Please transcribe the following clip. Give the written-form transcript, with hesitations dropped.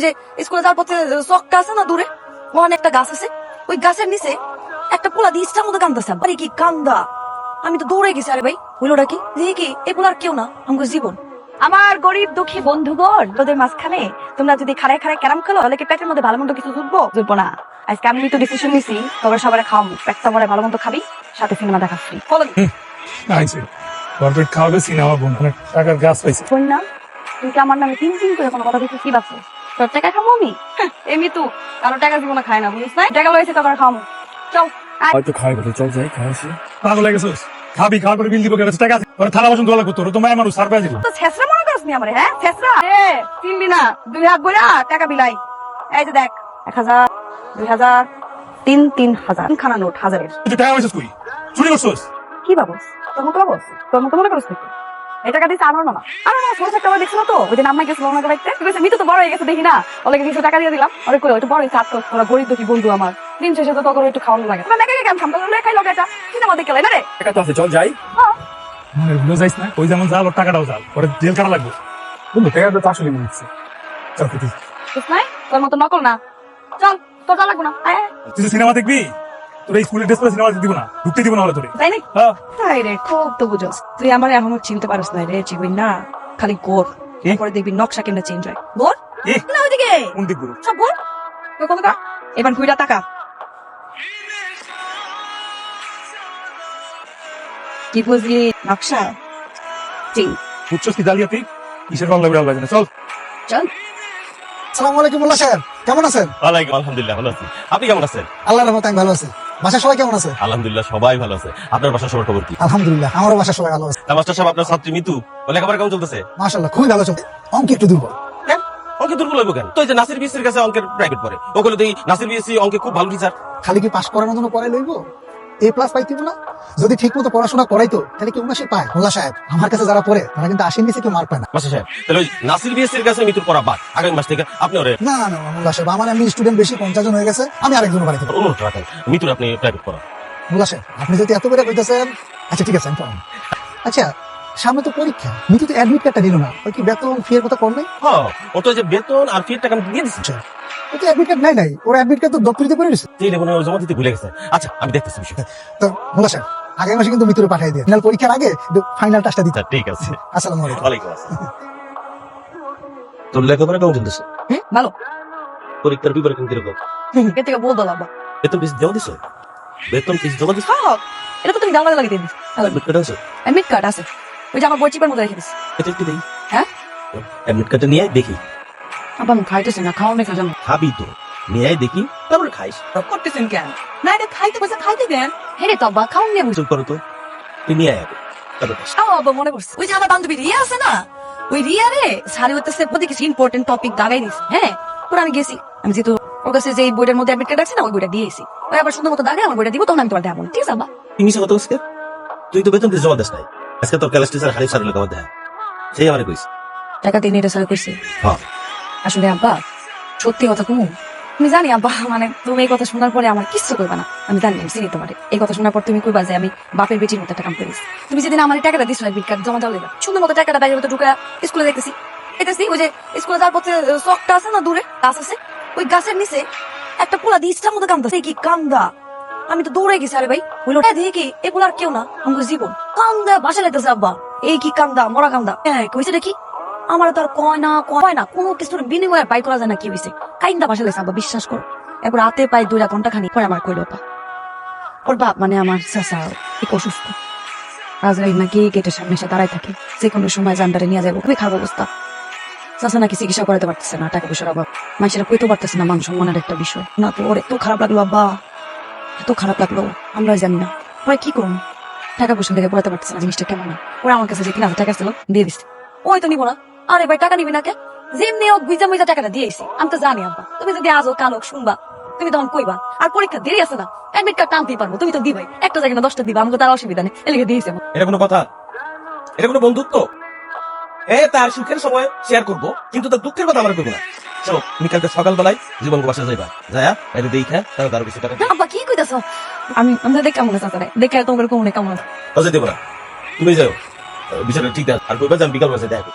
যে স্কুলে যাওয়ার পথে চকটা আছে না দূরে, ওখানে একটা গাছ আছে, ওই গাছের নিচে একটা পোলা দিয়ে ইচ্ছা মতো কান্দাছে। আরে কি কান্দা, আমি তো দৌড়ে গেছি। আরে ভাই হইলোটা কি, দেখি কি এই পোলার কেউ না, আমার জীবন। আমার গরিব দুঃখী বন্ধুগণ, তোদের মাঝখানে তোমরা যদি খাড়ায় খাড়ায় ক্যারাম খেলো তাহলে কি পেটের মধ্যে ভালো মন্দ কিছু জুটবো না? আজকে আমি তো ডিসিশন নিছি, তোমরা সবাই খাওয়াবো, পেটটা ভরে ভালো মন্দ খাবি, সাথে সিনেমা দেখা ফ্রি। বলো খাওয়াবে সিনেমা বোন অনেক টাকার গাছ পাইছে। শোন না, তুই কি আমার নামে তিন তিন করে কোনো কথা বলছিস? কি ভাবছিস তোর টাকা খাবো আমি? এমনি তো কারো টাকা জীবনে খায় না, বুঝিস না? টাকা লয়েছে তোর খাওয়াবো, চল। হয়তো খাই বলে চল যাই খাই আসি। পাগল হয়ে গেছিস? খাবি, খাওয়ার পরে বিল দিব, টাকা আছে ওর, থালা বাসন ধোয়া লাগতো, তোর তো মায়ের মানুষ সারপ্রাইজ দিব। তো ছেসরা মনে করিস নি আমারে? হ্যাঁ ছেসরা চিনবি না, 2 হাত বইরা টাকা বিলাই। এই যে দেখ, 1000 2000 3000 খানা নোট হাজারের। তুই টাকা পাইছিস কই? চুরি করছিস? কি বাবুস তোর মতো বাবুস, তোর মতো মনে করিস নাকি? এই টাকা দিচ্ছে আমার মামা। আমার মামা ছোট থাকতে আমার দেখছিল তো, ওই যে নাম্মাই গেছিল ওনাকে বাইতে, ঠিক আছে? মিতু তো বড় হয়ে গেছে দেখি না, ওকে কিছু টাকা দিয়ে দিলাম। ওরে কই, ওই তো বড় হয়েছে, আত্ম ওরা গরিব দুঃখী বন্ধু আমার, দিন শেষে তো তোকে একটু খাওয়ানো লাগে। মানে কেন খাম তোর খাই লোক এটা সিনেমা দেখে লাই না রে? টাকা তো আছে, চল যাই। মনে ভুলে যাইস না, ওই যেমন জাল ওর টাকাটাও জাল, ওরে জেল কাটা লাগবে। বন্ধু টাকা তো আসলে মনে হচ্ছে। চল তুই বুঝ নাই, তোর মতো নকল না, চল তোর যা লাগবো না। তুই সিনেমা দেখবি, তোর এই স্কুলের ড্রেস পরে সিনেমা দিব না, ঢুকতে দিব না হলে তোরে। তাই না? হ্যাঁ তাই রে, খুব তো বুঝোস তুই আমার এখনো চিনতে পারিস না রে। চিবি না খালি গোর, পরে দেখবি নকশা কেমনে চেঞ্জ হয়। গোর না ওইদিকে, কোন দিক গুলো সব গোর। তোর কত টাকা? এবার ঘুরা টাকা কি বুঝলি? নকশা চেঞ্জ। বুঝছস কি জালিয়াতি? কিসের বাংলা বিড়াল লাগে না, চল। চল। আসসালামু আলাইকুম মোল্লা সাহেব, কেমন আছেন? ওয়ালাইকুম আলহামদুলিল্লাহ ভালো আছি। আপনি কেমন আছেন? আল্লাহর রহমতে আমি ভালো আছি। বাসার সবাই কেমন আছে? আলহামদুলিল্লাহ সবাই ভালো আছে। আপনার বাসার সবার খবর কি? আলহামদুলিল্লাহ আমারও বাসার সবাই ভালো আছে। তা মাস্টার সাহেব, আপনার ছাত্রী মিতু ও লেখাপড়া কেমন চলতেছে? মাশাআল্লাহ খুবই ভালো চলছে, অঙ্কে একটু দুর্বল। কেন অঙ্কে দুর্বল হইব কেন? তো এই যে নাসির বিএসসির কাছে অঙ্কের প্রাইভেট পড়ে, ওগুলো তো নাসির বিএসসি অঙ্কে খুব ভালো টিচার। খালি কি পাস করানোর জন্য পড়াই লইব? A+ পাইতিব না? যদি ঠিক মতো পড়াশোনা করাইতো তাহলে কি 79 পায়? মোল্লা সাহেব আমার কাছে যারা পড়ে তারা কিন্তু 80 নিচে কেউ মার্ক পায় না। মাস্টার সাহেব তাহলে ওই নাসির বিএসসির কাছে মিতুর পড়া বাদ, আগামী মাস থেকে আপনি ওরে না না না, মোল্লা সাহেব আমার এমনি স্টুডেন্ট বেশি 50 জন হয়ে গেছে, আমি আরেকজন বাড়াইতে পারবো। অনুরোধ রাখেন, মিতুর আপনি প্রাইভেট পড়া। মোল্লা সাহেব আপনি যদি এত করে কইতেছেন, আচ্ছা ঠিক আছে আমি পড়াবো। আচ্ছা সামনে তো পরীক্ষা, মিতু তো অ্যাডমিট কার্ডটা দিল না, ওই কি বেতন ফি এর কথা কম নাই? হ্যাঁ, ও তো যে বেতন আর ফির টাকা আমি দিয়ে দিচ্ছি। আচ্ছা ও তো অ্যাডমিট কার্ড নাই, ওর অ্যাডমিট কার্ড তো দপ্তরিতে পড়ে রয়েছে। এই লেবনে জমা দিতে ভুলে গেছে। আচ্ছা আমি দেখতেছি বিষয়টা। তো মোল্লা সাহেব আগামী মাসে কিন্তু মিতুরে পাঠিয়ে দিয়ে ফাইনাল পরীক্ষার আগে ফাইনাল টাচটা দিতে। আচ্ছা ঠিক আছে। আসসালামু আলাইকুম। ওয়ালাইকুম আসসালাম। তোর লেখাপড়া কেমন চলতেছে? ভালো। পরীক্ষার প্রিপারেশন কিরকম? এর থেকে বল দাও আব্বা। বেতন কিছু জমা দিছো? বেতন কিছু জমা দিছো? হ্যাঁ এটা তো তুমি জানলা লাগিয়ে দিয়ে দিস। অ্যাডমিট কার্ড আছে? অ্যাডমিট কার্ড আছে, ওই যে আমার বই চিপার মধ্যে রেখে দিস। এটা একটু দেখি। হ্যাঁ অ্যাডমিট কার্ডটা নিয়ে আয় দেখি। আব্বা আমি খাইতেছি না, খাওয়া নেই জানো। খাবি তো, নিয়ে আয় দেখি, তারপরে খাইস। করতেছেন কেন? না এটা খাইতে বসে খাইতে দেন। হ্যাঁ রে তো আব্বা খাওয়া নিয়ে চুপ করো তো, তুই নিয়ে আয় আগে, তারপরে খাস। আব্বা মনে পড়ছে, ওই যে আমার বান্ধবী রিয়া আছে না, ওই রিয়া রে সারি হতেছে প্রতি কিছু ইম্পর্টেন্ট টপিক দাগাই দিস। হ্যাঁ ওরা আমি গেছি, আমি যেহেতু ওর কাছে যে বইটার মধ্যে অ্যাডমিট কার্ড আছে না, ওই বইটা দিয়েছি। ওই আবার সুন্দর মতো দাগাই আমার বইটা দিব, তখন আমি তোমার দেখাবো। ঠিক আছে আব্বা? তুই মিশে কথা বলছিস? তুই তো বেতন কিছু জমা দিস নাই। আজকে তোর ক্লাস টিচার হারিফ স্যারের লেখাপড়া দেখা, সেই আমারে কইস। টাকা দিয়ে এটা সারা করছি। হ্যাঁ আসলে আব্বা সত্যি কথা কমু, আমি জানি আব্বা, মানে তুমি এই কথা শোনার পরে আমার কিচ্ছু করবে না, আমি জানি, আমি চিনি তোমার। এই কথা শোনার পর তুমি কইবা যে আমি বাপের বেটির মতো একটা কাম করেছি। তুমি যেদিন আমার টাকাটা দিছো অ্যাডমিট কার্ড জমা দেওয়া লেগে, সুন্দর মতো টাকাটা বাইরের মতো ঢুকা স্কুলে দেখতেছি, এতেছি ওই যে স্কুলে যাওয়ার পথে চকটা আছে না দূরে, গাছ আছে, ওই গাছের নিচে একটা পোলা দিয়ে ইচ্ছা মতো কান্দা। কি কান্দা, আমি তো দৌড়ে গেছি। আরে ভাই হইলো দেখি কি এই পোলার কেউ না, আমার জীবন কান্দা বাসা লাগতেছে। আব্বা এই কি কান্দা, মরা কান্দা। হ্যাঁ কইছে দেখি, আমার তো আর কয় না কোনো কিছুর বিনিময়ে পাই করা যায় না। কি হয়েছে কাইন্দা বাসা লাগছে আব্বা, বিশ্বাস করো। এরপর হাতে পাই 2 ঘন্টা খানি পরে আমার কইলো ওর বাপ, মানে আমার চাচা এক অসুস্থ, রাজরাই নাকি গেটের সামনে এসে দাঁড়ায় থাকে, যে কোনো সময় জানটারে নিয়ে যাবো। খুবই খারাপ অবস্থা, চাচা নাকি চিকিৎসা করাতে পারতেছে না, টাকা পয়সার অভাব, মানুষেরা কইতে পারতেছে না, মান সম্মানের একটা বিষয় না। তো ওর এত খারাপ লাগলো আব্বা, এত খারাপ লাগলো, আমরা জানি না ওরা কি করুন, টাকা পয়সা থেকে পড়াতে পারতেছে না, জিনিসটা কেমন না। ওরা আমার কাছে যে 3000 টাকা ছিল দিয়ে দিচ্ছে, ওই তো নিবো না। আরে ভাই টাকা নিবি না কে, যেমনি হোক ভিজা মিজা টাকাটা দিয়েছি। আমি তো জানি আব্বা তুমি যদি আজও কালো শুনবা, তুমি তখন কইবা। আর পরীক্ষা দেরি আছে না, অ্যাডমিট কার্ড টানতেই পারবো, তুমি তো দিবাই, একটা জায়গায় না 10টা দিবা, আমাকে তার অসুবিধা নেই, এলিগে দিয়েছে। এটা কোনো কথা? এটা কোনো বন্ধুত্ব? তার সুখের সময় শেয়ার করবো, কিন্তু তার দুঃখের কথা আমার করবো না। চলো তুমি কালকে সকালবেলায় জীবন বাসা যাইবা, যায়া এটা দেখে তাহলে তার কিছু টাকা আব্বা কি কইতাছো? আমি দেখে কেমন আছে চাচারে, দেখে তোমার কেমন কেমন আছে? দেবো না। তুমি যাও বিষয়টা ঠিক আছে, আর কইবা যে আমি বিকাল বাসে দেখো।